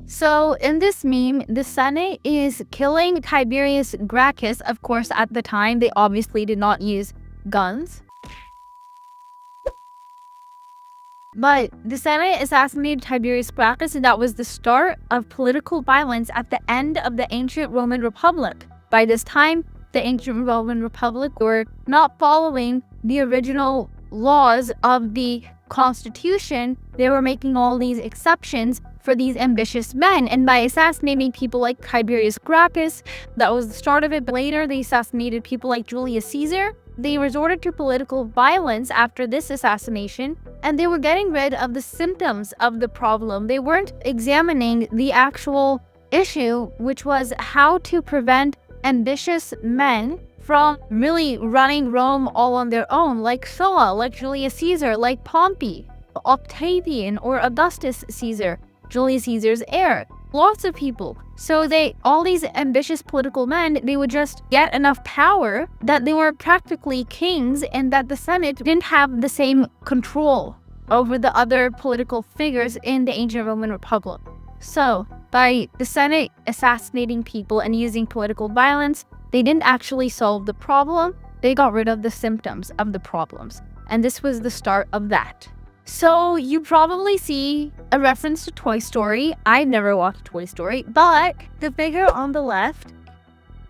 So in this meme, the Senate is killing Tiberius Gracchus. Of course, at the time, they obviously did not use guns. But the Senate assassinated Tiberius Gracchus, and that was the start of political violence at the end of the ancient Roman Republic. By this time, the ancient Roman Republic were not following the original laws of the Constitution. They were making all these exceptions for these ambitious men, and by assassinating people like Tiberius Gracchus, that was the start of it. But later, they assassinated people like Julius Caesar. They resorted to political violence after this assassination, and they were getting rid of the symptoms of the problem. They weren't examining the actual issue, which was how to prevent ambitious men from really running Rome all on their own, like Sulla, like Julius Caesar, like Pompey, Octavian, or Augustus Caesar, Julius Caesar's heir. Lots of people. So all these ambitious political men, they would just get enough power that they were practically kings, and that the Senate didn't have the same control over the other political figures in the ancient Roman Republic. So by the Senate assassinating people and using political violence, they didn't actually solve the problem. They got rid of the symptoms of the problems. And this was the start of that. So you probably see a reference to Toy Story. I've never watched Toy Story, but the figure on the left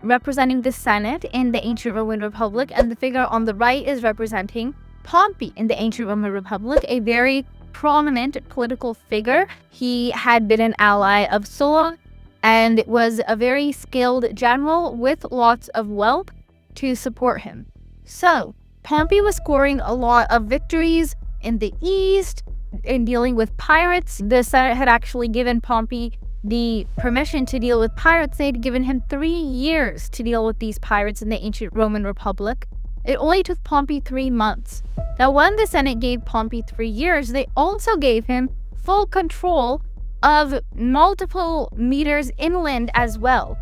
representing the Senate in the ancient Roman Republic, and the figure on the right is representing Pompey in the ancient Roman Republic, a very prominent political figure. He had been an ally of Sulla and was a very skilled general with lots of wealth to support him. So Pompey was scoring a lot of victories in the east in dealing with pirates. The Senate had actually given Pompey the permission to deal with pirates. They'd given him 3 years to deal with these pirates in the ancient Roman Republic. It only took Pompey 3 months. Now, when the Senate gave Pompey 3 years, they also gave him full control of multiple meters inland as well.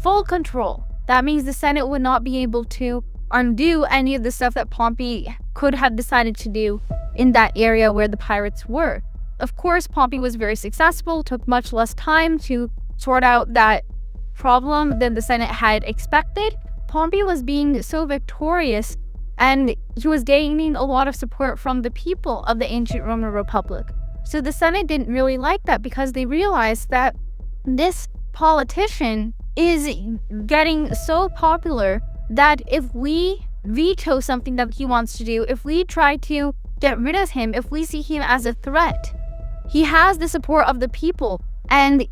Full control. That means the Senate would not be able to undo any of the stuff that Pompey could have decided to do in that area where the pirates were. Of course, Pompey was very successful, took much less time to sort out that problem than the Senate had expected. Pompey was being so victorious, and he was gaining a lot of support from the people of the ancient Roman Republic. So the Senate didn't really like that, because they realized that this politician is getting so popular that if we veto something that he wants to do, if we try to get rid of him, if we see him as a threat, he has the support of the people, and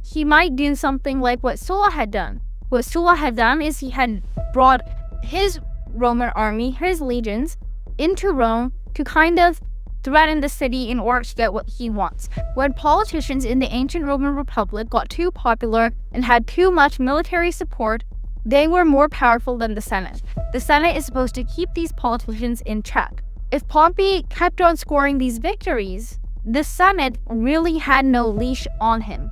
he might do something like what Sulla had done. What Sulla had done is he had brought his Roman army, his legions, into Rome to kind of threaten the city in order to get what he wants. When politicians in the ancient Roman Republic got too popular and had too much military support, they were more powerful than the Senate. The Senate is supposed to keep these politicians in check. If Pompey kept on scoring these victories, the Senate really had no leash on him.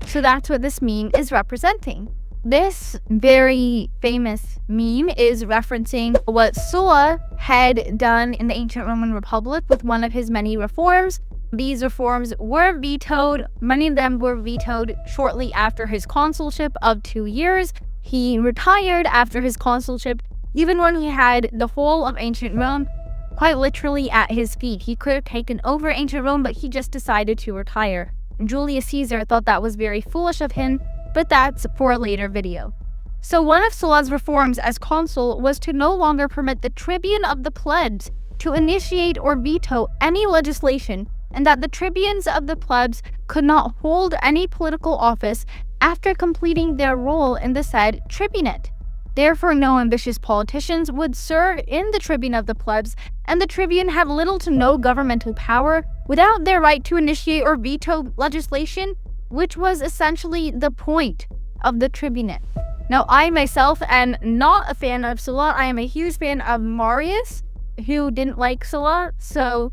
So that's what this meme is representing. This very famous meme is referencing what Sulla had done in the ancient Roman Republic with one of his many reforms. These reforms were vetoed. Many of them were vetoed shortly after his consulship of 2 years. He retired after his consulship, even when he had the whole of ancient Rome quite literally at his feet. He could have taken over ancient Rome, but he just decided to retire. Julius Caesar thought that was very foolish of him, but that's for a later video. So one of Sulla's reforms as consul was to no longer permit the tribune of the plebs to initiate or veto any legislation, and that the tribunes of the plebs could not hold any political office after completing their role in the said tribunate. Therefore, no ambitious politicians would serve in the tribune of the plebs, and the tribune had little to no governmental power without their right to initiate or veto legislation, which was essentially the point of the tribunate. Now, I myself am not a fan of Sulla. I am a huge fan of Marius, who didn't like Sulla, so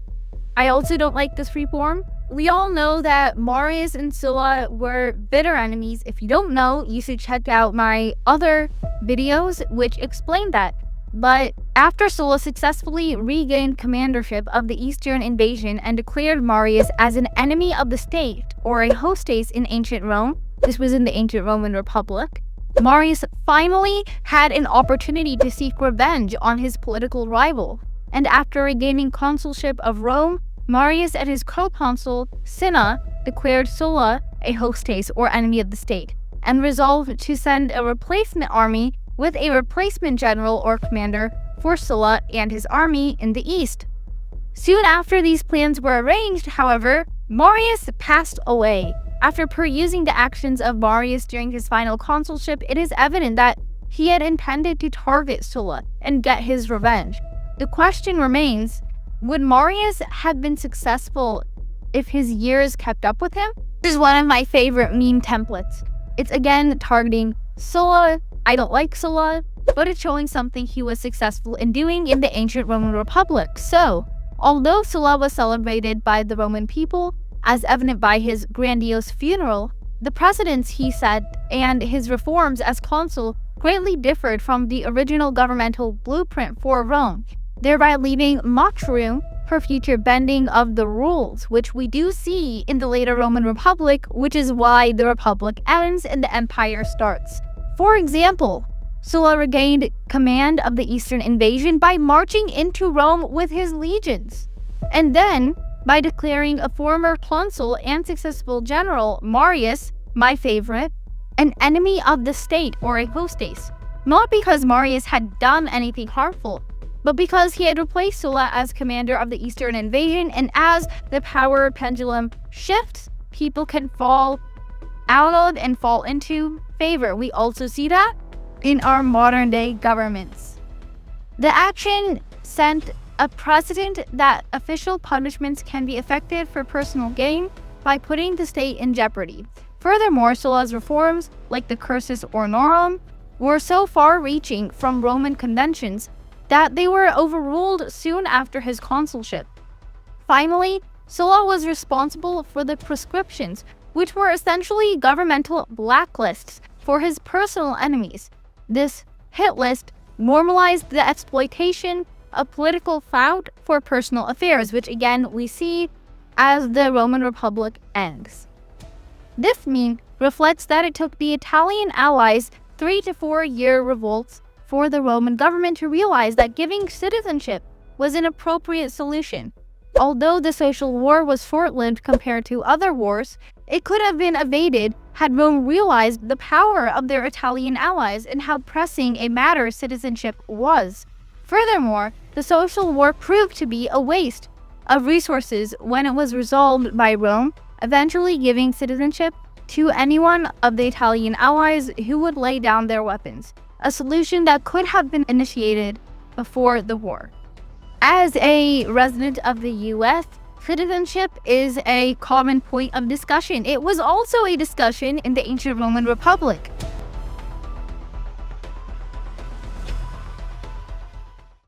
I also don't like this reform. We all know that Marius and Sulla were bitter enemies. If you don't know, you should check out my other videos which explain that. But after Sulla successfully regained commandership of the Eastern invasion and declared Marius as an enemy of the state, or a hostes in ancient Rome, this was in the ancient Roman Republic, Marius finally had an opportunity to seek revenge on his political rival. And after regaining consulship of Rome, Marius and his co-consul, Cinna, declared Sulla a hostes, or enemy of the state, and resolved to send a replacement army with a replacement general or commander for Sulla and his army in the east. Soon after these plans were arranged, however, Marius passed away. After perusing the actions of Marius during his final consulship, it is evident that he had intended to target Sulla and get his revenge. The question remains, would Marius have been successful if his years kept up with him? This is one of my favorite meme templates. It's again targeting Sulla. I don't like Sulla, but it's showing something he was successful in doing in the ancient Roman Republic. So, although Sulla was celebrated by the Roman people, as evident by his grandiose funeral, the precedents he set and his reforms as consul greatly differed from the original governmental blueprint for Rome, thereby leaving much room for future bending of the rules, which we do see in the later Roman Republic, which is why the Republic ends and the Empire starts. For example, Sulla regained command of the Eastern invasion by marching into Rome with his legions, and then by declaring a former consul and successful general, Marius, my favorite, an enemy of the state, or a hostes, not because Marius had done anything harmful, but because he had replaced Sulla as commander of the Eastern invasion, and as the power pendulum shifts, people can fall out of and fall into favor. We also see that in our modern day governments. The action sent a precedent that official punishments can be effective for personal gain by putting the state in jeopardy. Furthermore, Sulla's reforms, like the cursus ornorum, were so far-reaching from Roman conventions that they were overruled soon after his consulship. Finally, Sulla was responsible for the proscriptions, which were essentially governmental blacklists for his personal enemies. This hit list normalized the exploitation of political clout for personal affairs, which again we see as the Roman Republic ends. This meme reflects that it took the Italian allies 3 to 4 year revolts for the Roman government to realize that giving citizenship was an appropriate solution. Although the social war was short-lived compared to other wars, it could have been evaded had Rome realized the power of their Italian allies and how pressing a matter citizenship was. Furthermore, the social war proved to be a waste of resources when it was resolved by Rome, eventually giving citizenship to anyone of the Italian allies who would lay down their weapons, a solution that could have been initiated before the war. As a resident of the US, citizenship is a common point of discussion. It was also a discussion in the ancient Roman Republic.